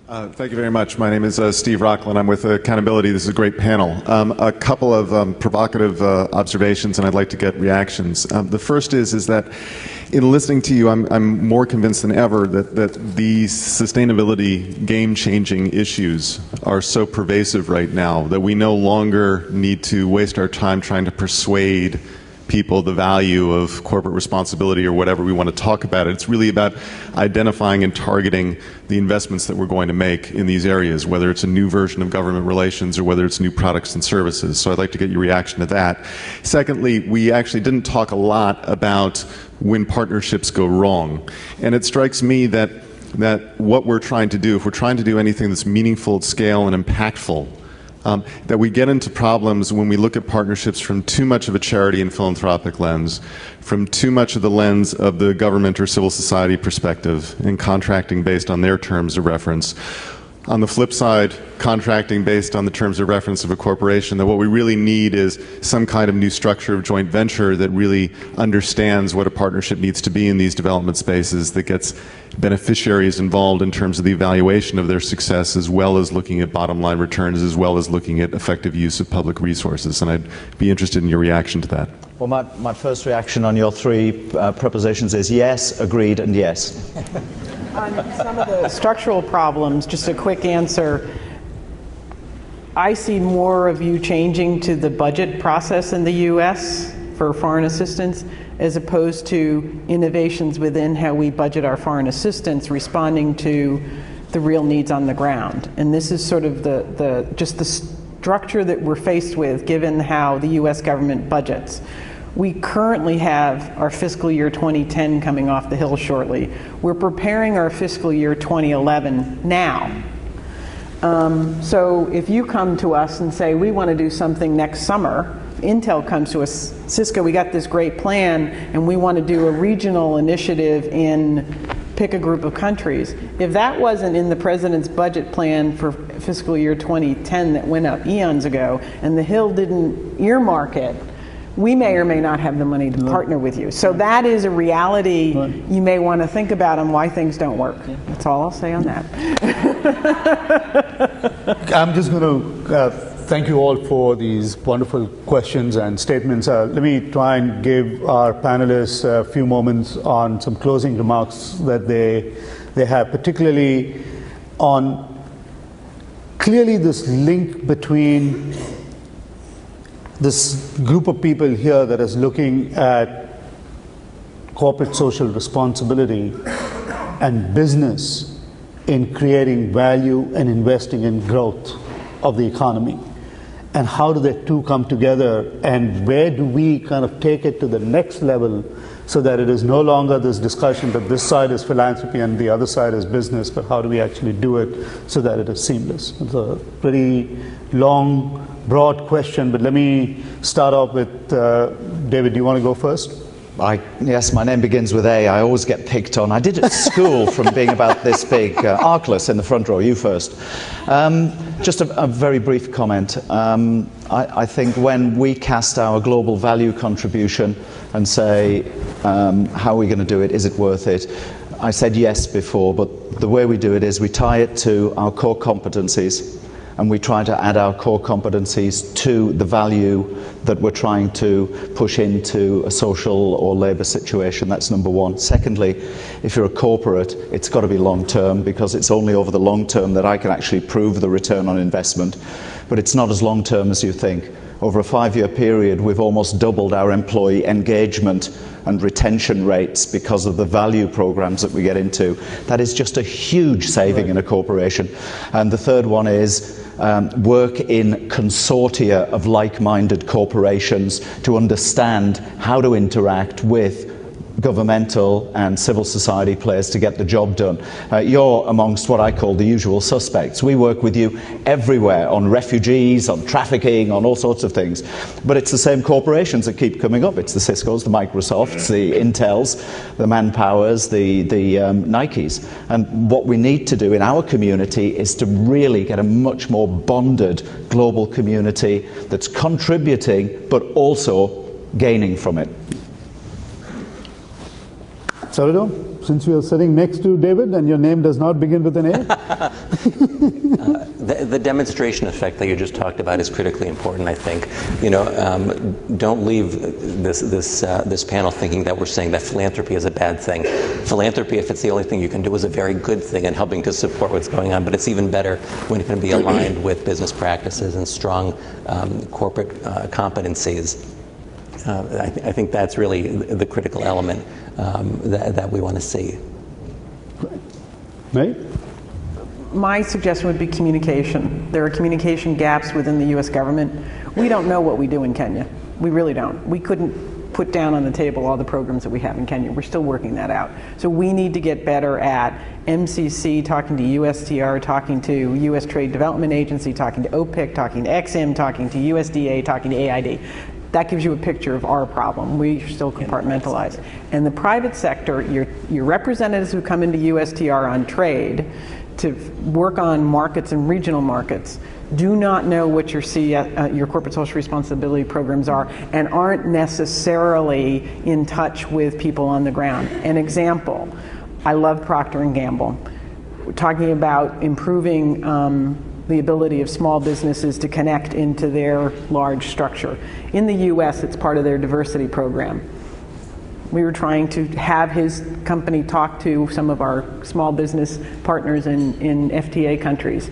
Thank you very much. My name is Steve Rockland. I'm with Accountability. This is a great panel. A couple of provocative observations, and I'd like to get reactions. The first is that in listening to you, I'm more convinced than ever that these sustainability game-changing issues are so pervasive right now that we no longer need to waste our time trying to persuade people the value of corporate responsibility or whatever we want to talk about it. It's really about identifying and targeting the investments that we're going to make in these areas, whether it's a new version of government relations or whether it's new products and services. So I'd like to get your reaction to that. Secondly, we actually didn't talk a lot about when partnerships go wrong. And it strikes me that what we're trying to do, if we're trying to do anything that's meaningful at scale and impactful, that we get into problems when we look at partnerships from too much of a charity and philanthropic lens, from too much of the lens of the government or civil society perspective, and contracting based on their terms of reference. On the flip side, contracting based on the terms of reference of a corporation, that what we really need is some kind of new structure of joint venture that really understands what a partnership needs to be in these development spaces, that gets beneficiaries involved in terms of the evaluation of their success, as well as looking at bottom line returns, as well as looking at effective use of public resources. And I'd be interested in your reaction to that. Well, my first reaction on your three propositions is yes, agreed, and yes. On some of the structural problems, just a quick answer. I see more of you changing to the budget process in the U.S. for foreign assistance, as opposed to innovations within how we budget our foreign assistance, responding to the real needs on the ground. And this is sort of just the structure that we're faced with, given how the U.S. government budgets. We currently have our fiscal year 2010 coming off the hill shortly. We're preparing our fiscal year 2011 now. So if you come to us and say, we want to do something next summer, Intel comes to us, Cisco, we got this great plan, and we want to do a regional initiative in pick a group of countries. If that wasn't in the president's budget plan for fiscal year 2010 that went up eons ago, and the Hill didn't earmark it, we may or may not have the money to partner with you. So that is a reality you may want to think about on why things don't work. That's all I'll say on that. I'm just going to thank you all for these wonderful questions and statements. Let me try and give our panelists a few moments on some closing remarks that they have, particularly on clearly this link between this group of people here that is looking at corporate social responsibility and business in creating value and investing in growth of the economy. And how do the two come together, and where do we kind of take it to the next level so that it is no longer this discussion that this side is philanthropy and the other side is business, but how do we actually do it so that it is seamless? It's a pretty long, broad question, but let me start off with David. Do you want to go first? Yes, my name begins with A. I always get picked on. I did at school from being about this big. Arkless in the front row, you first. Just a very brief comment. I think when we cast our global value contribution and say, how are we going to do it, is it worth it? I said yes before, but the way we do it is we tie it to our core competencies, and we try to add our core competencies to the value that we're trying to push into a social or labour situation. That's number one. Secondly, if you're a corporate, it's got to be long term, because it's only over the long term that I can actually prove the return on investment. But it's not as long term as you think. Over a 5-year period, we've almost doubled our employee engagement and retention rates because of the value programs that we get into. That is just a huge saving in a corporation. And the third one is work in consortia of like-minded corporations to understand how to interact with governmental and civil society players to get the job done. You're amongst what I call the usual suspects. We work with you everywhere on refugees, on trafficking, on all sorts of things. But it's the same corporations that keep coming up. It's the Ciscos, the Microsofts, the Intels, the Manpowers, the Nikes. And what we need to do in our community is to really get a much more bonded global community that's contributing but also gaining from it. Salvador, since you are sitting next to David and your name does not begin with an A. The demonstration effect that you just talked about is critically important, I think. Don't leave this panel thinking that we're saying that philanthropy is a bad thing. Philanthropy, if it's the only thing you can do, is a very good thing in helping to support what's going on, but it's even better when it can be aligned with business practices and strong corporate competencies. I think that's really the critical element that we want to see. Right? My suggestion would be communication. There are communication gaps within the U.S. government. We don't know what we do in Kenya. We really don't. We couldn't put down on the table all the programs that we have in Kenya. We're still working that out. So we need to get better at MCC, talking to USTR, talking to U.S. Trade Development Agency, talking to OPIC, talking to XIM, talking to USDA, talking to AID. That gives you a picture of our problem. We still compartmentalize. And the private sector, your representatives who come into USTR on trade to work on markets and regional markets do not know what your corporate social responsibility programs are and aren't necessarily in touch with people on the ground. An example, I love Procter & Gamble. We're talking about improving the ability of small businesses to connect into their large structure. In the US, it's part of their diversity program. We were trying to have his company talk to some of our small business partners in FTA countries.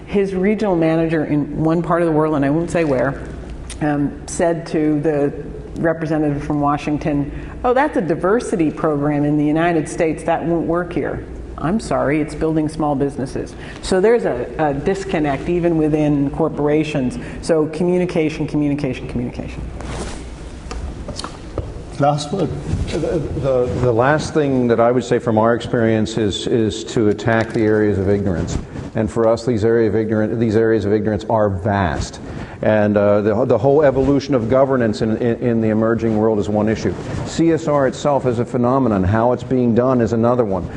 His regional manager in one part of the world, and I won't say where, said to the representative from Washington, "Oh, that's a diversity program in the United States, that won't work here." I'm sorry, it's building small businesses. So there's a disconnect even within corporations. So communication, communication, communication. Last word. The last thing that I would say from our experience is to attack the areas of ignorance. And for us, these areas of ignorance are vast. And the whole evolution of governance in the emerging world is one issue. CSR itself is a phenomenon. How it's being done is another one.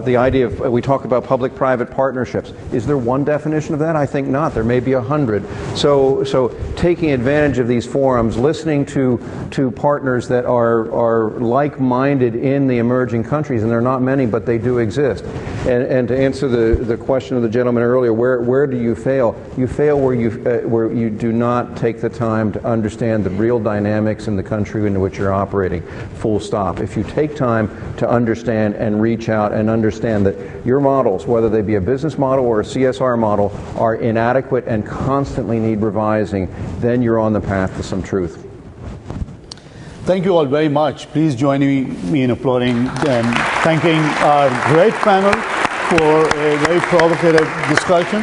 The idea of, we talk about public-private partnerships. Is there one definition of that? I think not. There may be 100. So taking advantage of these forums, listening to partners that are like-minded in the emerging countries, and there are not many, but they do exist. And to answer the question of the gentleman earlier, where do you fail? You fail where you do not take the time to understand the real dynamics in the country into which you're operating, full stop. If you take time to understand and reach out and understand that your models, whether they be a business model or a CSR model, are inadequate and constantly need revising, then you're on the path to some truth. Thank you all very much. Please join me in applauding and thanking our great panel for a very provocative discussion.